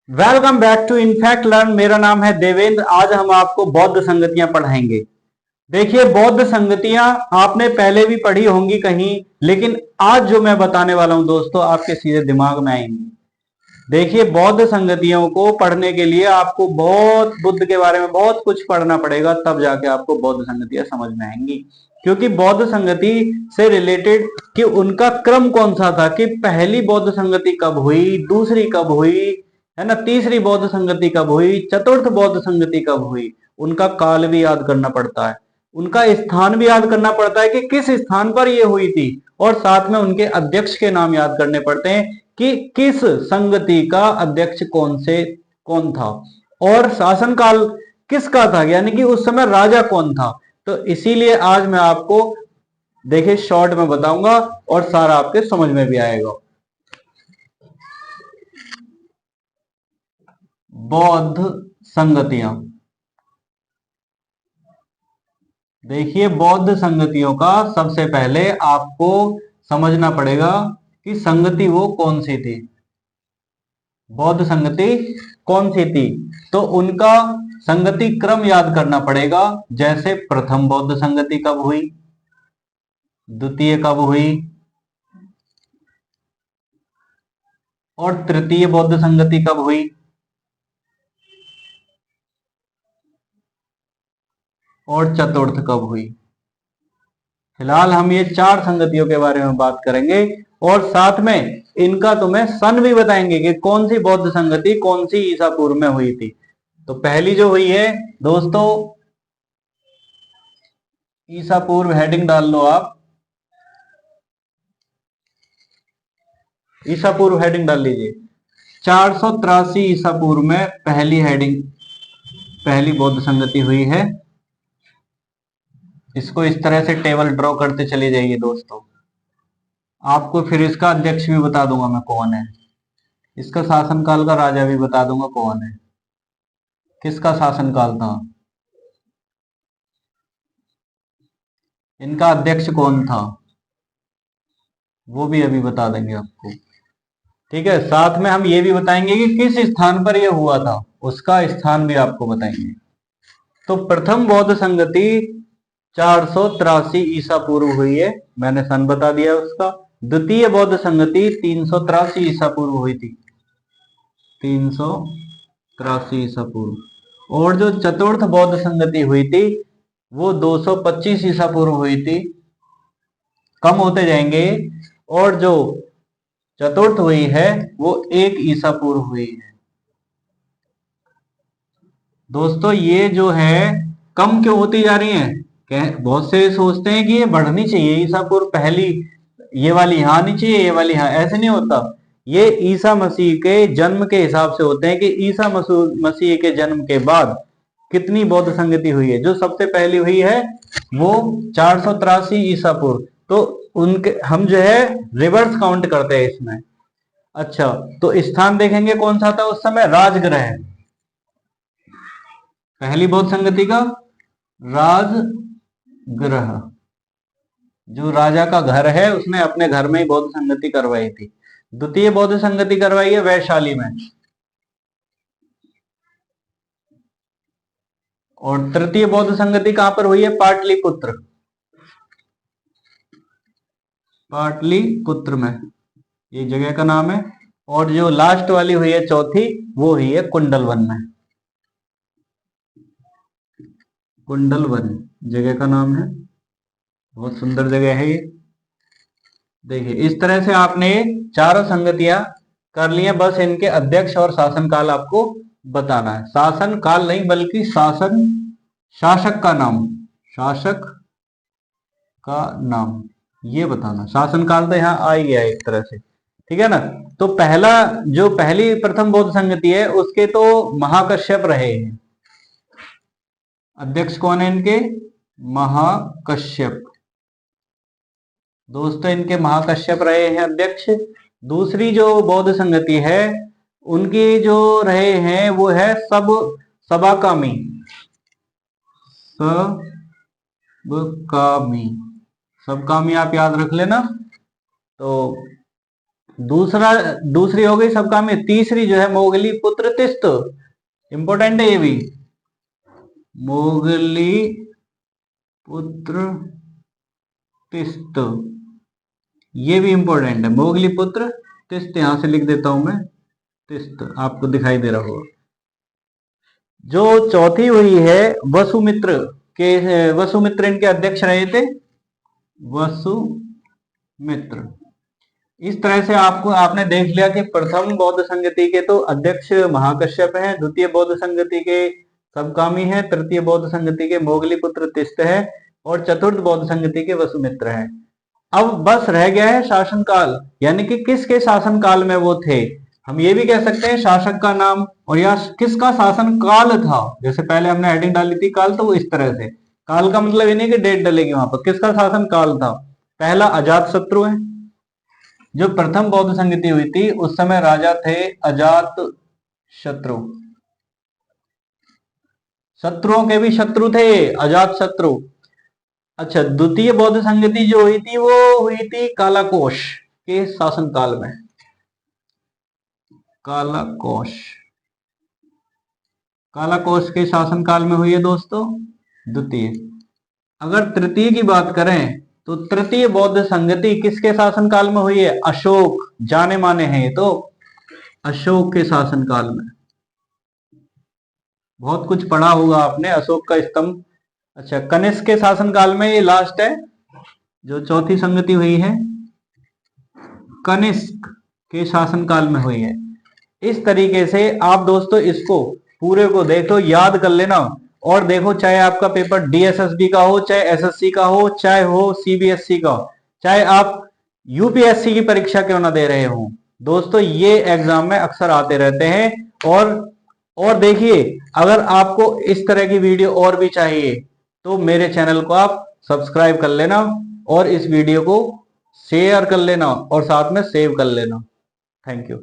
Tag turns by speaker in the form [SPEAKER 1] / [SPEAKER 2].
[SPEAKER 1] Welcome back to in fact learn. मेरा नाम है देवेंद्र। आज हम आपको बौद्ध संगतियां पढ़ाएंगे। देखिए, बौद्ध संगतियां आपने पहले भी पढ़ी होंगी कहीं, लेकिन आज जो मैं बताने वाला हूं दोस्तों, आपके सीधे दिमाग में आएंगी। देखिए, बौद्ध संगतियों को पढ़ने के लिए आपको बहुत बुद्ध के बारे में बहुत कुछ पढ़ना पड़ेगा, तब जाके आपको बौद्ध संगतियां समझ में आएंगी। क्योंकि बौद्ध संगति से रिलेटेड कि उनका क्रम कौन सा था, कि पहली बौद्ध संगति कब हुई, दूसरी कब हुई, है ना, तीसरी बौद्ध संगति कब हुई, चतुर्थ बौद्ध संगति कब हुई, उनका काल भी याद करना पड़ता है, उनका स्थान भी याद करना पड़ता है कि किस स्थान पर ये हुई थी, और साथ में उनके अध्यक्ष के नाम याद करने पड़ते हैं कि किस संगति का अध्यक्ष कौन था, और शासनकाल किसका था, यानी कि उस समय राजा कौन था। तो इसीलिए आज मैं आपको देखिए शॉर्ट में बताऊंगा और सारा आपके समझ में भी आएगा। बौद्ध संगतियां, देखिए बौद्ध संगतियों का सबसे पहले आपको समझना पड़ेगा कि संगति वो कौन सी थी, बौद्ध संगति कौन सी थी। तो उनका संगति क्रम याद करना पड़ेगा। जैसे प्रथम बौद्ध संगति कब हुई, द्वितीय कब हुई, और तृतीय बौद्ध संगति कब हुई, और चतुर्थ कब हुई। फिलहाल हम ये चार संगतियों के बारे में बात करेंगे, और साथ में इनका तुम्हें सन भी बताएंगे कि कौन सी बौद्ध संगति कौन सी ईसा पूर्व में हुई थी। तो पहली जो हुई है दोस्तों, ईसा पूर्व हेडिंग डाल लो आप, ईसा पूर्व हेडिंग डाल लीजिए। 483 ईसा पूर्व में पहली बौद्ध संगति हुई है। इसको इस तरह से टेबल ड्रॉ करते चले जाइए दोस्तों। आपको फिर इसका अध्यक्ष भी बता दूंगा मैं कौन है, इसका शासनकाल का राजा भी बता दूंगा कौन है, किसका शासनकाल था, इनका अध्यक्ष कौन था, वो भी अभी बता देंगे आपको। ठीक है, साथ में हम ये भी बताएंगे कि किस स्थान पर यह हुआ था, उसका स्थान भी आपको बताएंगे। तो प्रथम बौद्ध संगति 483 ईसा पूर्व हुई है, मैंने सन बता दिया उसका। द्वितीय बौद्ध संगति 383 ईसा पूर्व हुई थी, 383 ईसा पूर्व। और जो चतुर्थ बौद्ध संगति हुई थी वो 225 ईसा पूर्व हुई थी। कम होते जाएंगे, और जो चतुर्थ हुई है वो 1 ईसा पूर्व हुई है। दोस्तों ये जो है कम क्यों होती जा रही है, बहुत से सोचते हैं कि ये बढ़नी चाहिए, ईसा पूर्व पहली ये वाली यहाँ आनी चाहिए, ये वाली यहाँ, ऐसे नहीं होता। ये ईसा मसीह के जन्म के हिसाब से होते हैं कि ईसा मसीह के जन्म के बाद कितनी बौद्ध संगति हुई है। जो सबसे पहली हुई है वो 483 ईसा पूर्व, तो उनके हम जो है रिवर्स काउंट करते हैं इसमें। अच्छा, तो स्थान देखेंगे कौन सा था उस समय, राजगृह। पहली बौद्ध संगति का राजगृह, जो राजा का घर है उसने अपने घर में ही बौद्ध संगति करवाई थी। द्वितीय बौद्ध संगति करवाई है वैशाली में, और तृतीय बौद्ध संगति कहां पर हुई है, पाटलिपुत्र, पाटलिपुत्र में, ये जगह का नाम है। और जो लास्ट वाली हुई है चौथी, वो हुई है कुंडलवन में, कुंडलवन जगह का नाम है, बहुत सुंदर जगह है ये। देखिए इस तरह से आपने चारों संगतियां कर ली हैं, बस इनके अध्यक्ष और शासनकाल आपको बताना है। शासनकाल नहीं बल्कि शासक का नाम, शासक का नाम ये बताना। शासनकाल तो यहाँ आ ही गया एक तरह से, ठीक है ना। तो पहली प्रथम बौद्ध संगति है उसके तो महाकश्यप रहे हैं, अध्यक्ष कौन है इनके, महाकश्यप। दोस्तों इनके महाकश्यप रहे हैं अध्यक्ष। दूसरी जो बौद्ध संगति है उनकी जो रहे हैं वो है सबकामी, सबकामी, सबकामी आप याद रख लेना। तो दूसरी हो गई सबकामी। तीसरी जो है मोगली पुत्र तिस्त, इंपॉर्टेंट है ये भी, मोगली पुत्र तिस्त, ये भी इंपॉर्टेंट है। मोगली पुत्र तिस्त, यहां से लिख देता हूं मैं, तिस्त आपको दिखाई दे रहा होगा। जो चौथी हुई है वसुमित्र वसुमित्र इनके अध्यक्ष रहे थे, वसुमित्र। इस तरह से आपको आपने देख लिया कि प्रथम बौद्ध संगति के तो अध्यक्ष महाकश्यप हैं, द्वितीय बौद्ध संगति के सबकामी है, तृतीय बौद्ध संगति के मोगली पुत्र तिस्त है, और चतुर्थ बौद्ध संगति के वसुमित्र है। अब बस रह गया है शासनकाल, यानी कि किसके शासनकाल में वो थे। हम ये भी कह सकते हैं शासक का नाम, और या किसका शासन काल था। जैसे पहले हमने हेडिंग डाली थी काल, तो वो इस तरह से, काल का मतलब ये नहीं कि डेट डलेगी वहां पर, किसका शासन काल था। पहला अजात शत्रु है, जो प्रथम बौद्ध संगति हुई थी उस समय राजा थे अजात शत्रु, शत्रुओं के भी शत्रु थे, अजात शत्रु। अच्छा, द्वितीय बौद्ध संगति जो हुई थी वो हुई थी कालाकोश के शासनकाल में, कालाकोश, कालाकोश के शासनकाल में हुई है दोस्तों द्वितीय। अगर तृतीय की बात करें तो तृतीय बौद्ध संगति किसके शासनकाल में हुई है, अशोक, जाने माने हैं ये तो, अशोक के शासनकाल में। बहुत कुछ पढ़ा होगा आपने, अशोक का स्तंभ। अच्छा, कनिष्क के शासनकाल में, ये लास्ट है जो चौथी संगति हुई है, कनिष्क के शासनकाल में हुई है। इस तरीके से आप दोस्तों इसको पूरे को देख लो, याद कर लेना, और देखो चाहे आपका पेपर डीएसएसबी का हो, चाहे एसएससी का हो, चाहे हो सीबीएसई का, चाहे आप यूपीएससी की परीक्षा क्यों ना दे रहे हो दोस्तों, ये एग्जाम में अक्सर आते रहते हैं। और देखिए, अगर आपको इस तरह की वीडियो और भी चाहिए तो मेरे चैनल को आप सब्सक्राइब कर लेना, और इस वीडियो को शेयर कर लेना, और साथ में सेव कर लेना। Thank you.